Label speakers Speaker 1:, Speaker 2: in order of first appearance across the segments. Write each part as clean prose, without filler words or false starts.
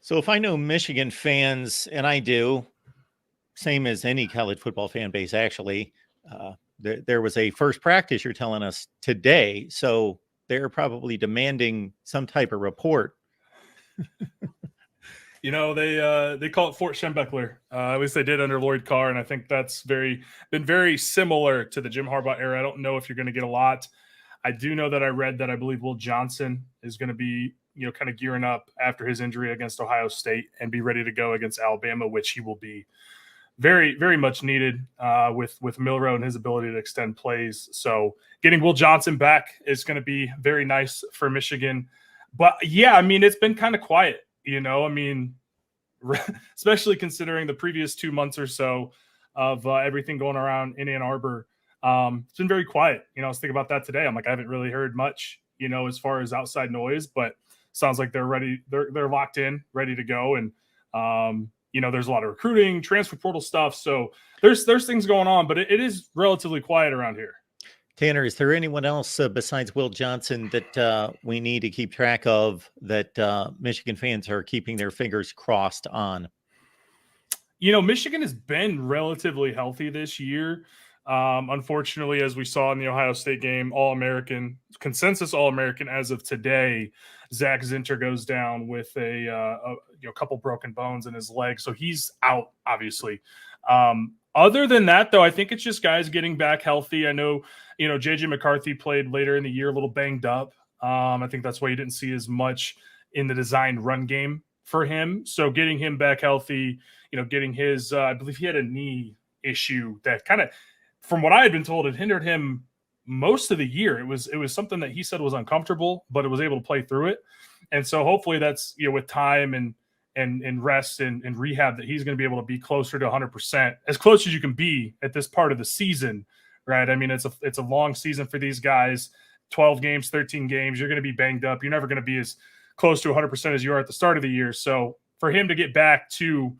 Speaker 1: So if I know Michigan fans, and I do, same as any college football fan base, actually, there was a first practice you're telling us today. So they're probably demanding some type of report.
Speaker 2: They call it Fort Schembechler. At least they did under Lloyd Carr, and I think that's been very similar to the Jim Harbaugh era. I don't know if you're going to get a lot. I do know that I read that I believe Will Johnson is going to be, kind of gearing up after his injury against Ohio State and be ready to go against Alabama, which he will be very, very much needed with Milroe and his ability to extend plays. So getting Will Johnson back is going to be very nice for Michigan. But yeah, I mean, it's been kind of quiet, especially considering the previous 2 months or so of everything going around in Ann Arbor. It's been very quiet. I was thinking about that today. I'm like, I haven't really heard much, as far as outside noise, but sounds like they're ready. They're locked in, ready to go. And, there's a lot of recruiting, transfer portal stuff. So there's things going on, but it is relatively quiet around here.
Speaker 1: Tanner, is there anyone else besides Will Johnson that we need to keep track of that Michigan fans are keeping their fingers crossed on?
Speaker 2: Michigan has been relatively healthy this year. Unfortunately, as we saw in the Ohio State game, All-American, consensus All-American as of today, Zach Zinter goes down with a couple broken bones in his leg. So he's out, obviously. Other than that, though, I think it's just guys getting back healthy. I know, J.J. McCarthy played later in the year, a little banged up. I think that's why you didn't see as much in the designed run game for him. So getting him back healthy, getting his, I believe he had a knee issue that kind of, from what I had been told, it hindered him most of the year. It was something that he said was uncomfortable, but it was able to play through it. And so hopefully that's, with time and rest and rehab, that he's going to be able to be closer to 100%, as close as you can be at this part of the season, right? I mean, it's a long season for these guys, 12 games, 13 games. You're going to be banged up. You're never going to be as close to 100% as you are at the start of the year. So for him to get back to,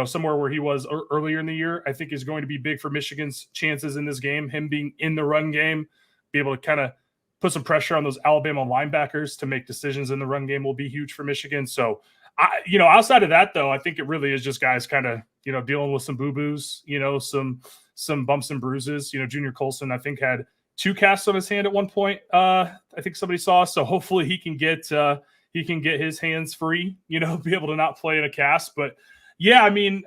Speaker 2: somewhere where he was earlier in the year, I think is going to be big for Michigan's chances in this game. Him being in the run game, be able to kind of put some pressure on those Alabama linebackers to make decisions in the run game will be huge for Michigan. So, outside of that, though, I think it really is just guys kind of, dealing with some boo-boos, some bumps and bruises. Junior Colson, I think, had 2 casts on his hand at one point. I think somebody saw. So hopefully he can get his hands free, be able to not play in a cast. But yeah, I mean,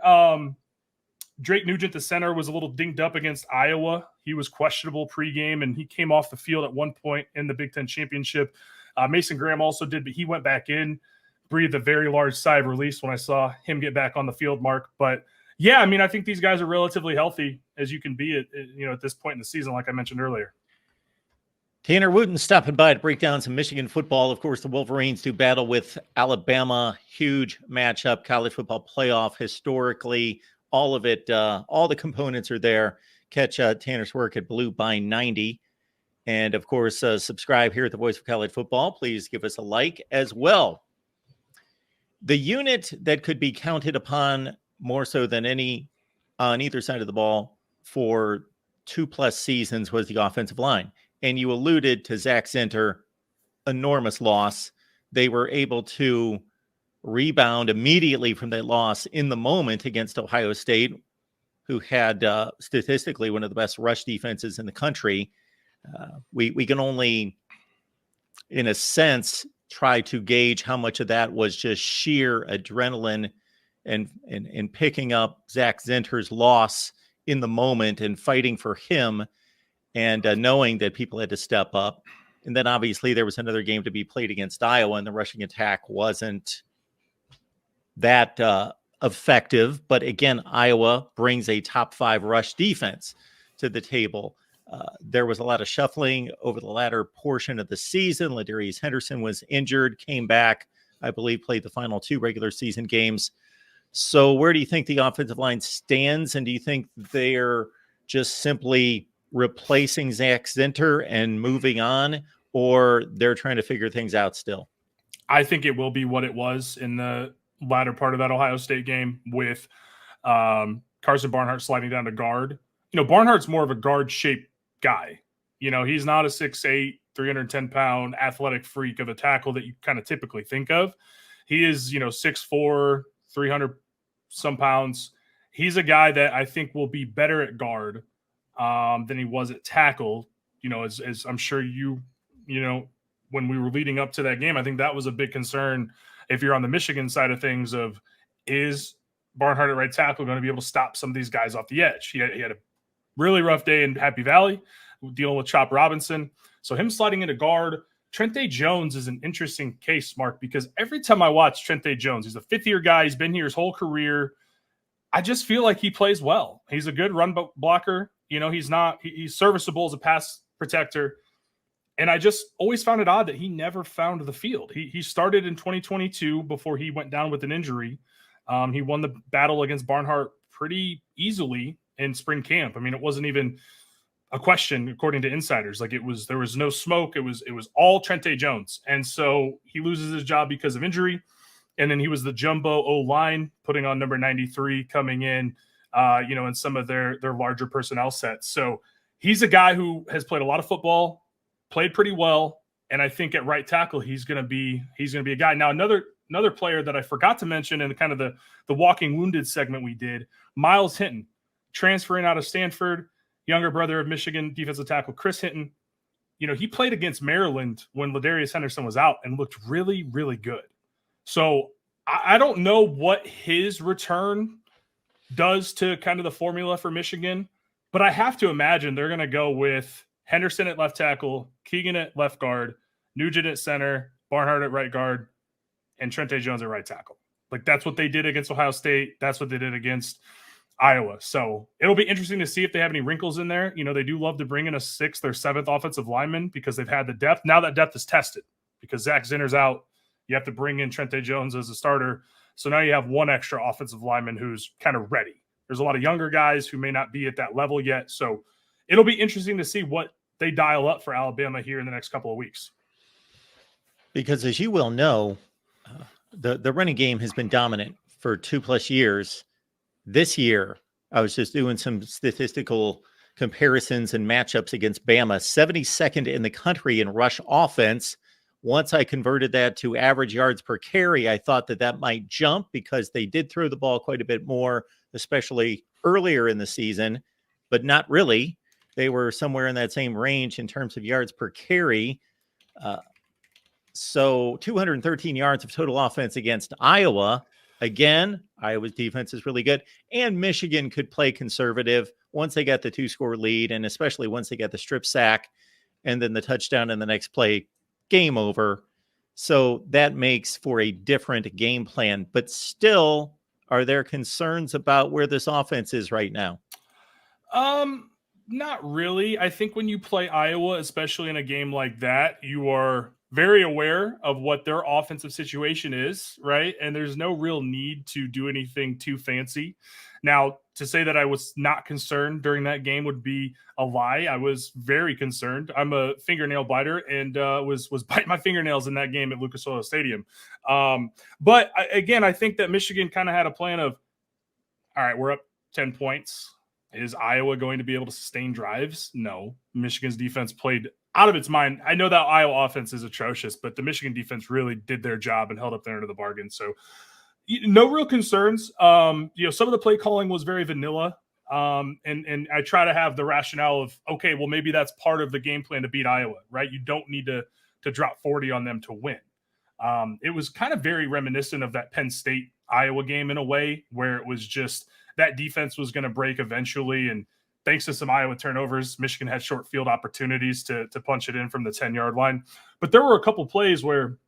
Speaker 2: Drake Nugent, the center, was a little dinged up against Iowa. He was questionable pregame, and he came off the field at one point in the Big Ten championship. Mason Graham also did, but he went back in, breathed a very large sigh of release when I saw him get back on the field, Mark. But yeah, I mean, I think these guys are relatively healthy as you can be at this point in the season, like I mentioned earlier.
Speaker 1: Tanner Wooten stopping by to break down some Michigan football. Of course, the Wolverines do battle with Alabama. Huge matchup, college football playoff historically. All of it, all the components are there. Catch Tanner's work at Blue by 90. And, of course, subscribe here at the Voice of College Football. Please give us a like as well. The unit that could be counted upon more so than any on either side of the ball for 2+ seasons was the offensive line. And you alluded to Zach Zinter, enormous loss. They were able to rebound immediately from that loss in the moment against Ohio State, who had statistically one of the best rush defenses in the country. We can only, in a sense, try to gauge how much of that was just sheer adrenaline and picking up Zach Zinter's loss in the moment and fighting for him, and knowing that people had to step up. And then obviously there was another game to be played against Iowa, and the rushing attack wasn't that effective. But again, Iowa brings a top 5 rush defense to the table. There was a lot of shuffling over the latter portion of the season. Ladarius Henderson was injured, came back, I believe, played the final 2 regular season games. So where do you think the offensive line stands? And do you think they're just simply replacing Zach Zinter and moving on, or they're trying to figure things out still?
Speaker 2: I think it will be what it was in the latter part of that Ohio State game with Carson Barnhart sliding down to guard. Barnhart's more of a guard-shaped guy. He's not a 6'8", 310-pound athletic freak of a tackle that you kind of typically think of. He is, 6'4", 300 some pounds. He's a guy that I think will be better at guard than he was at tackle. As I'm sure when we were leading up to that game, I think that was a big concern if you're on the Michigan side of things of, is Barnhart at right tackle going to be able to stop some of these guys off the edge? He had a really rough day in Happy Valley dealing with Chop Robinson. So him sliding into guard. Trente Jones is an interesting case, Mark, because every time I watch Trente Jones, he's a fifth-year guy. He's been here his whole career. I just feel like he plays well. He's a good run blocker. He's serviceable as a pass protector. And I just always found it odd that he never found the field. He started in 2022 before he went down with an injury. He won the battle against Barnhart pretty easily in spring camp. I mean, it wasn't even a question according to insiders. Like there was no smoke. It was all Trente Jones. And so he loses his job because of injury. And then he was the jumbo O-line, putting on number 93, coming in, in some of their larger personnel sets. So he's a guy who has played a lot of football, played pretty well, and I think at right tackle he's going to be a guy. Now another player that I forgot to mention in kind of the walking wounded segment we did, Miles Hinton, transferring out of Stanford, younger brother of Michigan defensive tackle Chris Hinton. He played against Maryland when Ladarius Henderson was out and looked really, really good. So I don't know what his return does to kind of the formula for Michigan, but I have to imagine they're going to go with Henderson at left tackle, Keegan at left guard, Nugent at center, Barnhart at right guard, and Trente Jones at right tackle. Like that's what they did against Ohio State. That's what they did against Iowa. So it'll be interesting to see if they have any wrinkles in there. They do love to bring in a 6th or 7th offensive lineman because they've had the depth. Now that depth is tested because Zach Zinner's out. You have to bring in Trente Jones as a starter. So now you have one extra offensive lineman who's kind of ready. There's a lot of younger guys who may not be at that level yet. So it'll be interesting to see what they dial up for Alabama here in the next couple of weeks.
Speaker 1: Because as you well know, the running game has been dominant for 2+ years. This year, I was just doing some statistical comparisons and matchups against BAMA, 72nd in the country in rush offense. Once I converted that to average yards per carry, I thought that might jump because they did throw the ball quite a bit more, especially earlier in the season, but not really. They were somewhere in that same range in terms of yards per carry. So 213 yards of total offense against Iowa. Again, Iowa's defense is really good. And Michigan could play conservative once they got the 2-score lead, and especially once they got the strip sack and then the touchdown in the next play. Game over. So that makes for a different game plan. But still, are there concerns about where this offense is right now?
Speaker 2: Not really. I think when you play Iowa, especially in a game like that, you are very aware of what their offensive situation is, right? And there's no real need to do anything too fancy. Now, to say that I was not concerned during that game would be a lie. I was very concerned. I'm a fingernail biter and was biting my fingernails in that game at Lucas Oil Stadium. But I think that Michigan kind of had a plan of, all right, we're up 10 points. Is Iowa going to be able to sustain drives? No. Michigan's defense played out of its mind. I know that Iowa offense is atrocious, but the Michigan defense really did their job and held up their end of the bargain. So no real concerns. Some of the play calling was very vanilla. And I try to have the rationale of, okay, well, maybe that's part of the game plan to beat Iowa, right? You don't need to drop 40 on them to win. It was kind of very reminiscent of that Penn State Iowa game in a way where it was just that defense was going to break eventually. And thanks to some Iowa turnovers, Michigan had short field opportunities to punch it in from the 10-yard line. But there were a couple plays where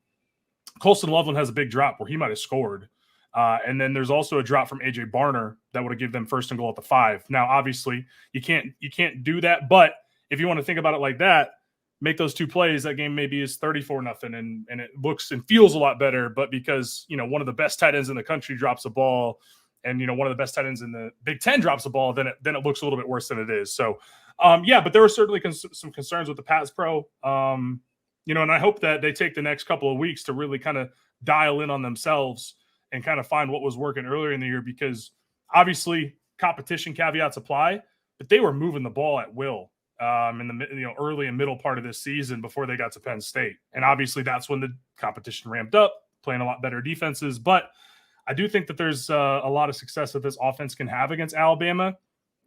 Speaker 2: Colston Loveland has a big drop where he might have scored. And then there's also a drop from AJ Barner that would have given them 1st and goal at the 5. Now, obviously, you can't do that. But if you want to think about it like that, make those 2 plays, that game maybe is 34-0, and it looks and feels a lot better. But because one of the best tight ends in the country drops a ball, and one of the best tight ends in the Big Ten drops a ball, then it looks a little bit worse than it is. So, but there were certainly some concerns with the pass pro. And I hope that they take the next couple of weeks to really kind of dial in on themselves and kind of find what was working earlier in the year, because obviously competition caveats apply, but they were moving the ball at will in the early and middle part of this season before they got to Penn State. And obviously that's when the competition ramped up, playing a lot better defenses. But I do think that there's a lot of success that this offense can have against Alabama.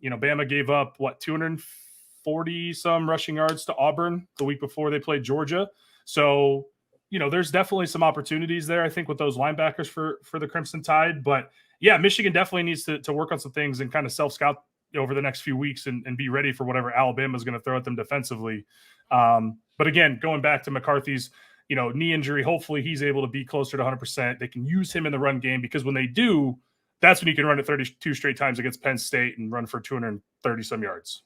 Speaker 2: Bama gave up, 240 some rushing yards to Auburn the week before they played Georgia. So, there's definitely some opportunities there, I think, with those linebackers for the Crimson Tide. But yeah, Michigan definitely needs to work on some things and kind of self-scout over the next few weeks and be ready for whatever Alabama is going to throw at them defensively. But again, going back to McCarthy's, knee injury, hopefully he's able to be closer to 100%. They can use him in the run game, because when they do, that's when you can run it 32 straight times against Penn State and run for 230 some yards.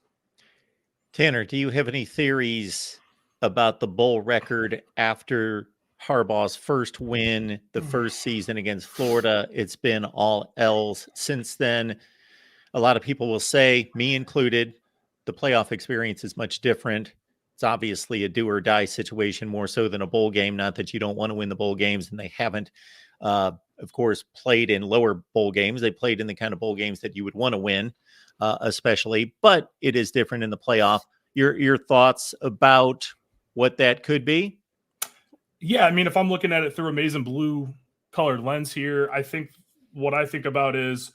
Speaker 1: Tanner, do you have any theories about the bowl record after Harbaugh's first win, the first season against Florida? It's been all L's since then. A lot of people will say, me included, the playoff experience is much different. It's obviously a do or die situation, more so than a bowl game. Not that you don't want to win the bowl games, and they haven't, of course, played in lower bowl games. They played in the kind of bowl games that you would want to win, especially, but it is different in the playoff. Your thoughts about what that could be?
Speaker 2: Yeah, I mean, if I'm looking at it through a maize and blue colored lens here, what I think about is,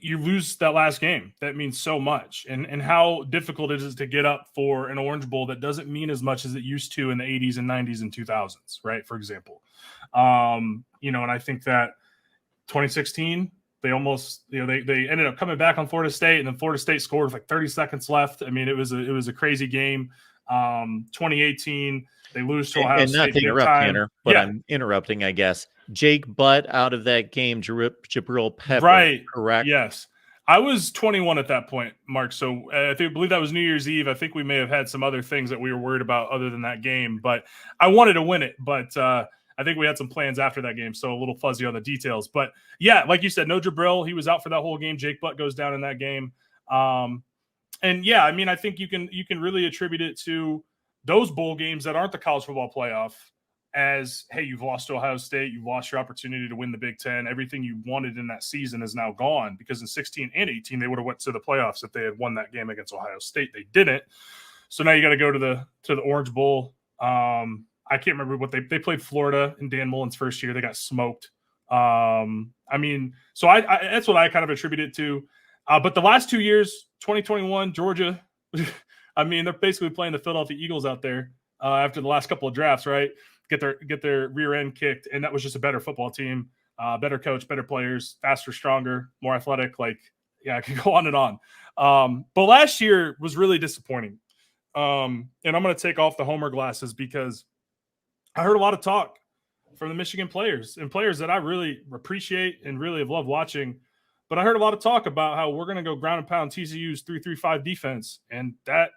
Speaker 2: you lose that last game. That means so much. And how difficult it is to get up for an Orange Bowl that doesn't mean as much as it used to in the 80s and 90s and 2000s, right? For example. And I think that 2016, they almost, they ended up coming back on Florida State, and then Florida State scored with like 30 seconds left. I mean, it was a crazy game. 2018, they lose to Ohio State.
Speaker 1: And not to interrupt, Tanner, but yeah. I'm interrupting, I guess. Jake Butt out of that game, Jabril Pepper,
Speaker 2: right?
Speaker 1: Correct.
Speaker 2: Yes, I was 21 at that point, Mark. So I believe that was New Year's Eve. I think we may have had some other things that we were worried about other than that game, but I wanted to win it. But I think we had some plans after that game, so a little fuzzy on the details. But yeah, like you said, no Jabril. He was out for that whole game. Jake Butt goes down in that game. And yeah, I mean, I think you can really attribute it to those bowl games that aren't the college football playoff as, hey, you've lost to Ohio State, you've lost your opportunity to win the Big Ten. Everything you wanted in that season is now gone, because in 16 and 18, they would have went to the playoffs if they had won that game against Ohio State. They didn't. So now you got to go to the Orange Bowl. I can't remember what they played Florida in Dan Mullen's first year. They got smoked. I mean, so I that's what I kind of attribute it to. But the last 2 years, 2021, Georgia, I mean, they're basically playing the Philadelphia Eagles out there after the last couple of drafts, right? Get their rear end kicked, and that was just a better football team, better coach, better players, faster, stronger, more athletic. Like, yeah, I could go on and on. But last year was really disappointing. And I'm going to take off the homer glasses, because I heard a lot of talk from the Michigan players, and players that I really appreciate and really have loved watching. But I heard a lot of talk about how we're going to go ground and pound TCU's 3-3-5 defense. And that,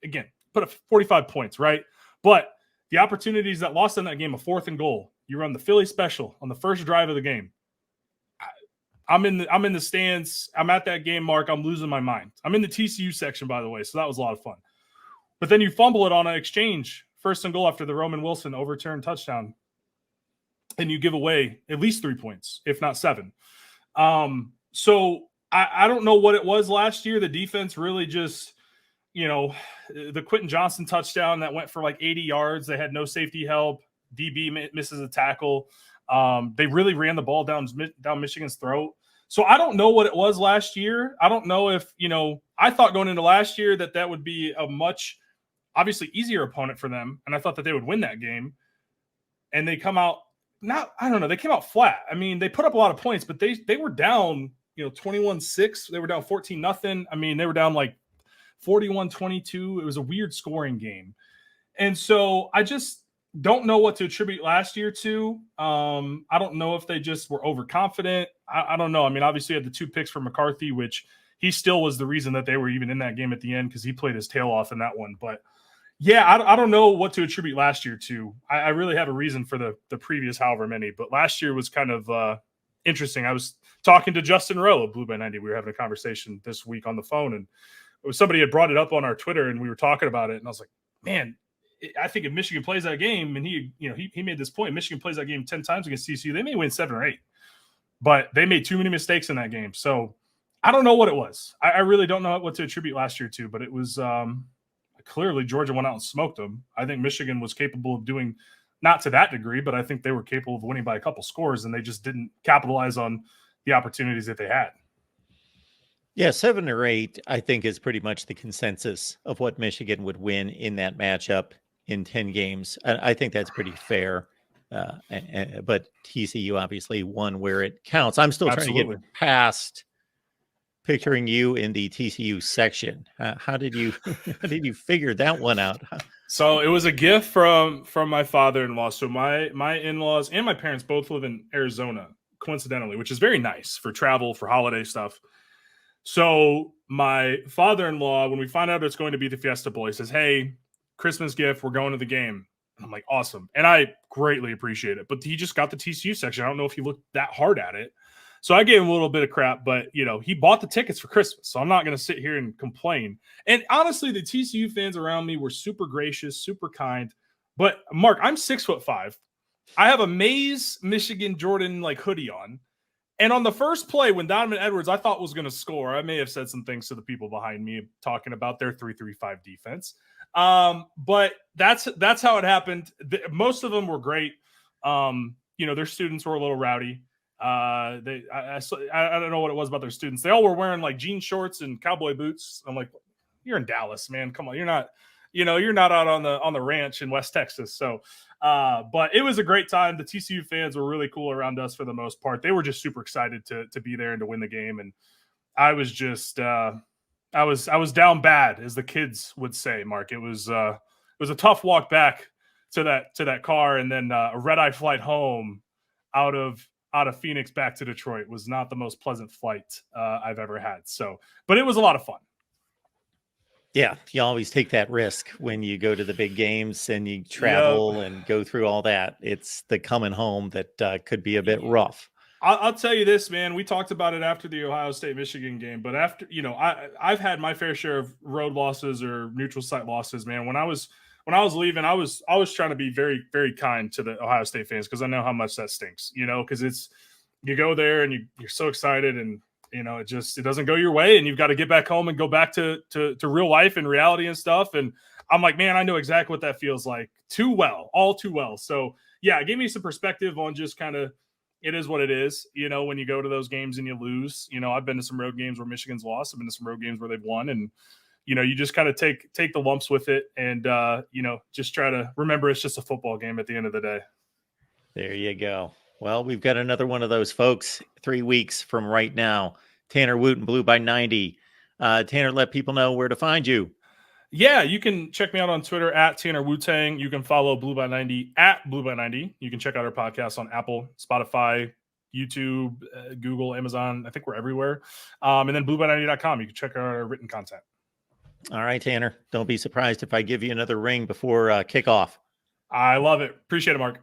Speaker 2: again, put up 45 points, right? But the opportunities that lost in that game, a 4th and goal, you run the Philly special on the first drive of the game. I'm in the stands. I'm at that game, Mark. I'm losing my mind. I'm in the TCU section, by the way, so that was a lot of fun. But then you fumble it on an exchange, 1st and goal after the Roman Wilson overturned touchdown, and you give away at least 3 points, if not 7. So I don't know what it was last year. The defense really just, the Quentin Johnson touchdown that went for like 80 yards. They had no safety help. DB misses a tackle. They really ran the ball down Michigan's throat. So I don't know what it was last year. I don't know if, I thought going into last year that would be a much obviously easier opponent for them. And I thought that they would win that game. And they come out, they came out flat. I mean, they put up a lot of points, but they were down, 21-6. They were down 14-0. I mean, they were down like 41-22. It was a weird scoring game. And so I just don't know what to attribute last year to. I don't know if they just were overconfident. I don't know. I mean, obviously had the 2 picks for McCarthy, which he still was the reason that they were even in that game at the end, because he played his tail off in that one. But yeah, I don't know what to attribute last year to. I really have a reason for the previous however many, but last year was kind of interesting. I was talking to Justin Rowe of Blue by 90. We were having a conversation this week on the phone, and somebody had brought it up on our Twitter, and we were talking about it. And I was like, man, I think if Michigan plays that game, and he made this point, Michigan plays that game 10 times against TCU, they may win 7 or 8, but they made too many mistakes in that game. So I don't know what it was. I really don't know what to attribute last year to, but it was clearly Georgia went out and smoked them. I think Michigan was capable of doing not to that degree, but I think they were capable of winning by a couple scores, and they just didn't capitalize on the opportunities that they had.
Speaker 1: Yeah, 7 or 8, I think, is pretty much the consensus of what Michigan would win in that matchup in 10 games. I think that's pretty fair. But TCU obviously won where it counts. I'm still trying to
Speaker 2: Absolutely.
Speaker 1: get past picturing you in the TCU section. How did you figure that one out?
Speaker 2: So it was a gift from my father-in-law. So my in-laws and my parents both live in Arizona, coincidentally, which is very nice for travel, for holiday stuff. So my father-in-law, when we find out it's going to be the Fiesta Bowl, he says, "Hey, Christmas gift, we're going to the game." And I'm like, "Awesome." And I greatly appreciate it. But he just got the TCU section. I don't know if he looked that hard at it. So I gave him a little bit of crap, but he bought the tickets for Christmas. So I'm not going to sit here and complain. And honestly, the TCU fans around me were super gracious, super kind. But Mark, I'm 6'5". I have a Mays Michigan Jordan hoodie on. And on the first play, when Donovan Edwards, I thought was going to score, I may have said some things to the people behind me talking about their 3-3-5 defense. But that's how it happened. Most of them were great. Their students were a little rowdy. I don't know what it was about their students. They all were wearing jean shorts and cowboy boots. I'm like, you're in Dallas, man. Come on, you're not out on the ranch in West Texas. So, but it was a great time. The TCU fans were really cool around us for the most part. They were just super excited to be there and to win the game. And I was just, I was down bad, as the kids would say. Mark, it was a tough walk back to that car, and then a red-eye flight home out of Phoenix back to Detroit was not the most pleasant flight I've ever had. So, but it was a lot of fun.
Speaker 1: Yeah, you always take that risk when you go to the big games and you travel and go through all that. It's the coming home that could be a bit rough.
Speaker 2: I'll tell you this, man. We talked about it after the Ohio State-Michigan game, but after, I've had my fair share of road losses or neutral site losses, man. When I was leaving, I was trying to be very, very kind to the Ohio State fans, because I know how much that stinks, because you go there and you're so excited, and it doesn't go your way, and you've got to get back home and go back to real life and reality and stuff. And I'm like, man, I know exactly what that feels like all too well. So yeah, it gave me some perspective on just kind of, it is what it is, when you go to those games and you lose. I've been to some road games where Michigan's lost. I've been to some road games where they've won, and you just kind of take the lumps with it, and just try to remember it's just a football game at the end of the day.
Speaker 1: There you go. Well, we've got another one of those, folks, 3 weeks from right now. Tanner Wooten, Blue by 90. Tanner, let people know where to find you.
Speaker 2: Yeah, you can check me out on Twitter at Tanner Wu-Tang. You can follow Blue by 90 at Blue by 90. You can check out our podcast on Apple, Spotify, YouTube, Google, Amazon. I think we're everywhere. And then blueby90.com. You can check out our written content.
Speaker 1: All right, Tanner. Don't be surprised if I give you another ring before kickoff.
Speaker 2: I love it. Appreciate it, Mark.